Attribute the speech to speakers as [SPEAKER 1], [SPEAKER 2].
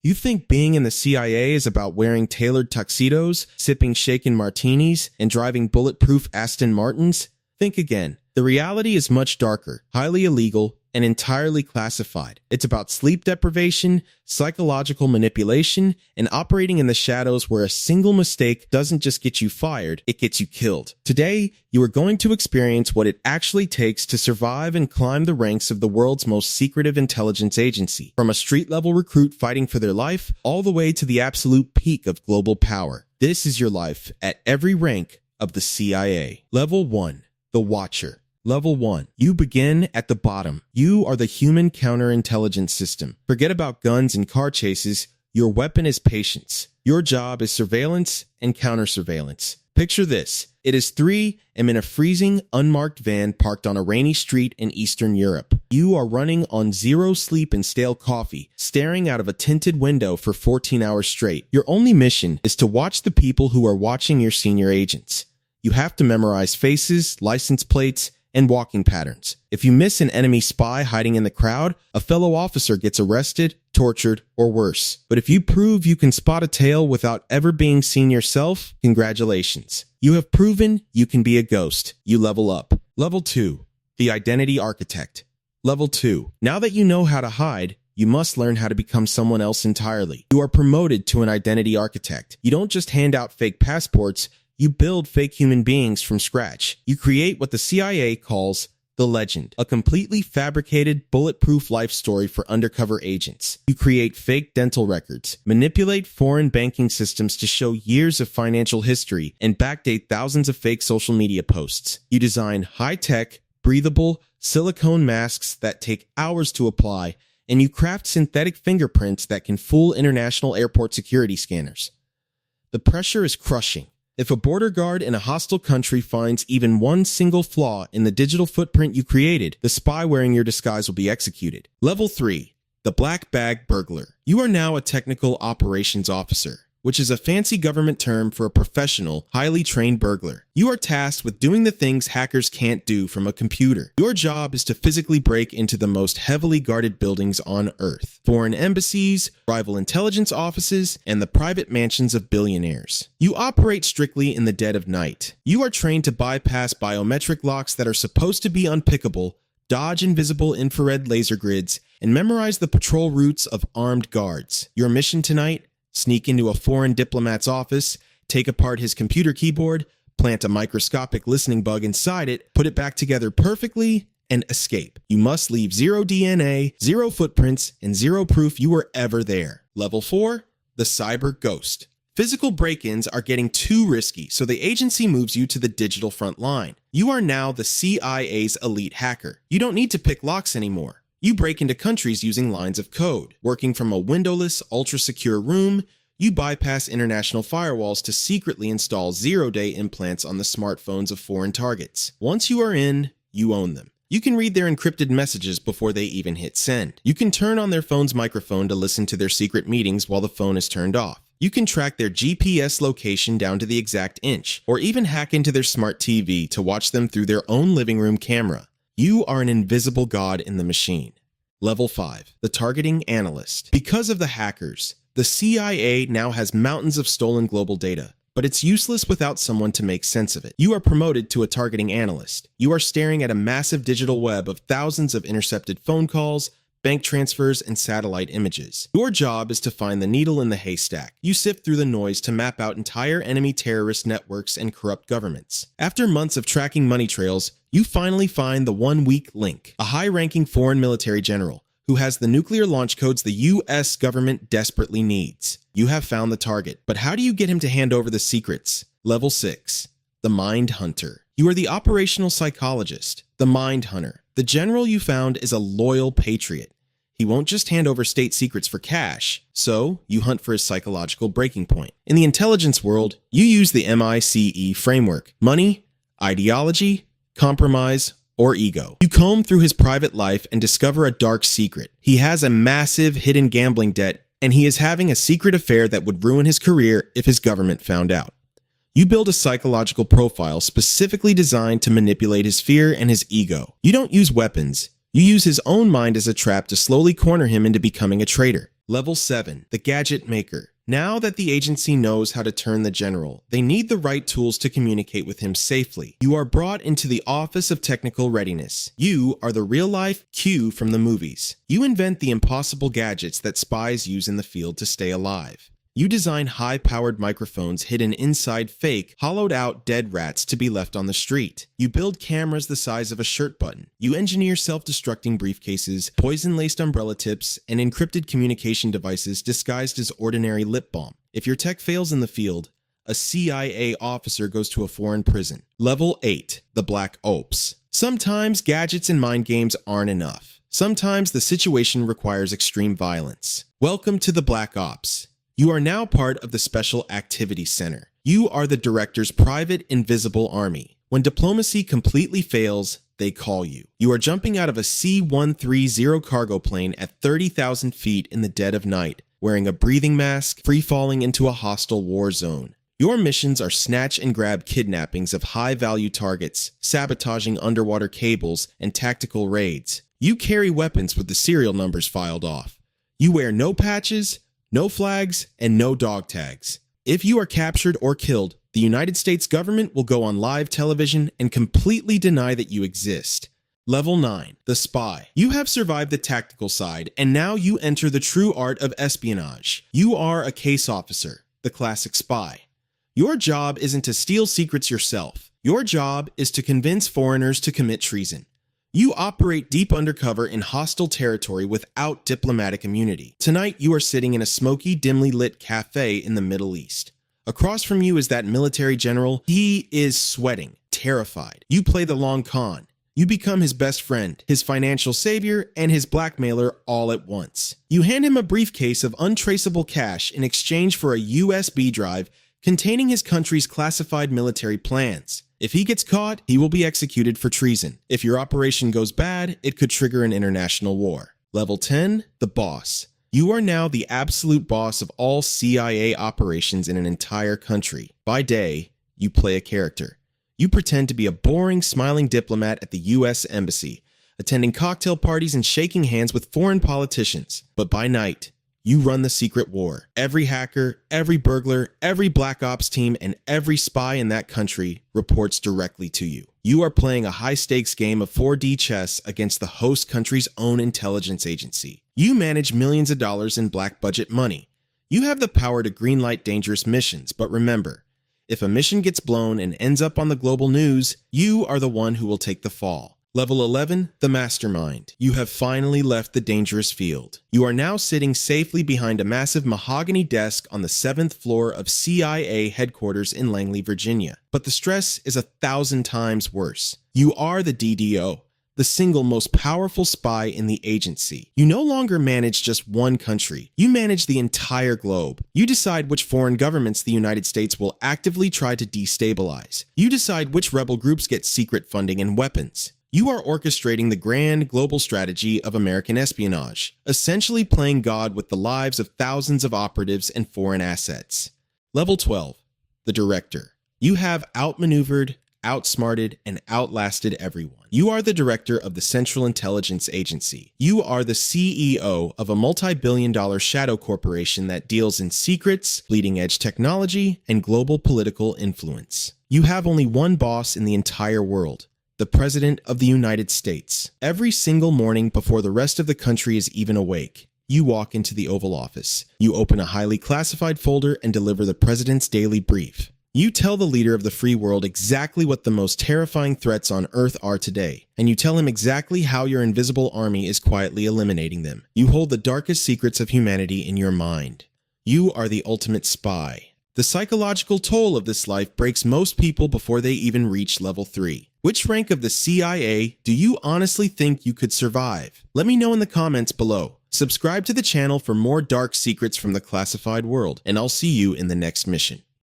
[SPEAKER 1] You think being in the CIA is about wearing tailored tuxedos, sipping shaken martinis, and driving bulletproof Aston Martins? Think again. The reality is much darker, highly illegal, and entirely classified. It's about sleep deprivation, psychological manipulation, and operating in the shadows where a single mistake doesn't just get you fired, it gets you killed. Today, you are going to experience what it actually takes to survive and climb the ranks of the world's most secretive intelligence agency, from a street-level recruit fighting for their life, all the way to the absolute peak of global power. This is your life at every rank of the CIA. Level 1. The Watcher. Level 1. You begin at the bottom. You are the human counterintelligence system. Forget about guns and car chases. Your weapon is patience. Your job is surveillance and counter-surveillance. Picture this. It is 3 a.m. in a freezing, unmarked van parked on a rainy street in Eastern Europe. You are running on zero sleep and stale coffee, staring out of a tinted window for 14 hours straight. Your only mission is to watch the people who are watching your senior agents. You have to memorize faces, license plates, and walking patterns. If you miss an enemy spy hiding in the crowd, a fellow officer gets arrested, tortured, or worse. But if you prove you can spot a tail without ever being seen yourself, congratulations. You have proven you can be a ghost. You level up. Level 2. The Identity Architect. Level 2. Now that you know how to hide, you must learn how to become someone else entirely. You are promoted to an Identity Architect. You don't just hand out fake passports, you build fake human beings from scratch. You create what the CIA calls the legend, a completely fabricated, bulletproof life story for undercover agents. You create fake dental records, manipulate foreign banking systems to show years of financial history, and backdate thousands of fake social media posts. You design high-tech, breathable, silicone masks that take hours to apply, and you craft synthetic fingerprints that can fool international airport security scanners. The pressure is crushing. If a border guard in a hostile country finds even one single flaw in the digital footprint you created, the spy wearing your disguise will be executed. Level 3. The Black Bag Burglar. You are now a technical operations officer, which is a fancy government term for a professional, highly trained burglar. You are tasked with doing the things hackers can't do from a computer. Your job is to physically break into the most heavily guarded buildings on Earth: foreign embassies, rival intelligence offices, and the private mansions of billionaires. You operate strictly in the dead of night. You are trained to bypass biometric locks that are supposed to be unpickable, dodge invisible infrared laser grids, and memorize the patrol routes of armed guards. Your mission tonight? Sneak into a foreign diplomat's office, take apart his computer keyboard, plant a microscopic listening bug inside it, put it back together perfectly, and escape. You must leave 0 DNA, 0 footprints, and 0 proof you were ever there. Level 4. The Cyber Ghost. Physical break-ins are getting too risky, so the agency moves you to the digital front line. You are now the CIA's elite hacker. You don't need to pick locks anymore. You break into countries using lines of code. Working from a windowless, ultra-secure room, you bypass international firewalls to secretly install zero-day implants on the smartphones of foreign targets. Once you are in, you own them. You can read their encrypted messages before they even hit send. You can turn on their phone's microphone to listen to their secret meetings while the phone is turned off. You can track their GPS location down to the exact inch, or even hack into their smart TV to watch them through their own living room camera. You are an invisible god in the machine. Level 5. The Targeting Analyst. Because of the hackers, the CIA now has mountains of stolen global data, but it's useless without someone to make sense of it. You are promoted to a targeting analyst. You are staring at a massive digital web of thousands of intercepted phone calls, bank transfers, and satellite images. Your job is to find the needle in the haystack. You sift through the noise to map out entire enemy terrorist networks and corrupt governments. After months of tracking money trails, you finally find the one weak link: a high-ranking foreign military general who has the nuclear launch codes the US government desperately needs. You have found the target, but how do you get him to hand over the secrets? Level 6. The Mind Hunter. You are the operational psychologist, the Mind Hunter. The general you found is a loyal patriot. He won't just hand over state secrets for cash, so you hunt for his psychological breaking point. In the intelligence world, you use the MICE framework: money, ideology, compromise, or ego. You comb through his private life and discover a dark secret. He has a massive hidden gambling debt, and he is having a secret affair that would ruin his career if his government found out. You build a psychological profile specifically designed to manipulate his fear and his ego. You don't use weapons. You use his own mind as a trap to slowly corner him into becoming a traitor. Level 7. The Gadget Maker. Now that the agency knows how to turn the general, they need the right tools to communicate with him safely. You are brought into the Office of Technical Readiness. You are the real-life Q from the movies. You invent the impossible gadgets that spies use in the field to stay alive. You design high-powered microphones hidden inside fake, hollowed-out dead rats to be left on the street. You build cameras the size of a shirt button. You engineer self-destructing briefcases, poison-laced umbrella tips, and encrypted communication devices disguised as ordinary lip balm. If your tech fails in the field, a CIA officer goes to a foreign prison. Level 8. The Black Ops. Sometimes gadgets and mind games aren't enough. Sometimes the situation requires extreme violence. Welcome to the Black Ops. You are now part of the Special Activities Center. You are the director's private invisible army. When diplomacy completely fails, they call you. You are jumping out of a C-130 cargo plane at 30,000 feet in the dead of night, wearing a breathing mask, free-falling into a hostile war zone. Your missions are snatch and grab kidnappings of high-value targets, sabotaging underwater cables, and tactical raids. You carry weapons with the serial numbers filed off. You wear no patches, no flags, and no dog tags. If you are captured or killed, the United States government will go on live television and completely deny that you exist. Level 9. The Spy. You have survived the tactical side, and now you enter the true art of espionage. You are a case officer, the classic spy. Your job isn't to steal secrets yourself. Your job is to convince foreigners to commit treason. You operate deep undercover in hostile territory without diplomatic immunity. Tonight, you are sitting in a smoky, dimly lit cafe in the Middle East. Across from you is that military general. He is sweating, terrified. You play the long con. You become his best friend, his financial savior, and his blackmailer all at once. You hand him a briefcase of untraceable cash in exchange for a USB drive containing his country's classified military plans. If he gets caught, he will be executed for treason. If your operation goes bad, it could trigger an international war. Level 10. The Boss. You are now the absolute boss of all CIA operations in an entire country. By day, you play a character. You pretend to be a boring, smiling diplomat at the U.S. Embassy, attending cocktail parties and shaking hands with foreign politicians. But by night, you run the secret war. Every hacker, every burglar, every Black Ops team, and every spy in that country reports directly to you. You are playing a high-stakes game of 4D chess against the host country's own intelligence agency. You manage millions of dollars in black budget money. You have the power to greenlight dangerous missions, but remember, if a mission gets blown and ends up on the global news, you are the one who will take the fall. Level 11. The Mastermind. You have finally left the dangerous field. You are now sitting safely behind a massive mahogany desk on the 7th floor of CIA headquarters in Langley, Virginia. But the stress is 1,000 times worse. You are the DDO, the single most powerful spy in the agency. You no longer manage just one country. You manage the entire globe. You decide which foreign governments the United States will actively try to destabilize. You decide which rebel groups get secret funding and weapons. You are orchestrating the grand global strategy of American espionage, essentially playing God with the lives of thousands of operatives and foreign assets. Level 12. The Director. You have outmaneuvered, outsmarted, and outlasted everyone. You are the director of the Central Intelligence Agency. You are the CEO of a multi-billion-dollar shadow corporation that deals in secrets, bleeding-edge technology, and global political influence. You have only one boss in the entire world: the President of the United States. Every single morning before the rest of the country is even awake, you walk into the Oval Office. You open a highly classified folder and deliver the President's daily brief. You tell the leader of the free world exactly what the most terrifying threats on Earth are today, and you tell him exactly how your invisible army is quietly eliminating them. You hold the darkest secrets of humanity in your mind. You are the ultimate spy. The psychological toll of this life breaks most people before they even reach level 3. Which rank of the CIA do you honestly think you could survive? Let me know in the comments below. Subscribe to the channel for more dark secrets from the classified world, and I'll see you in the next mission.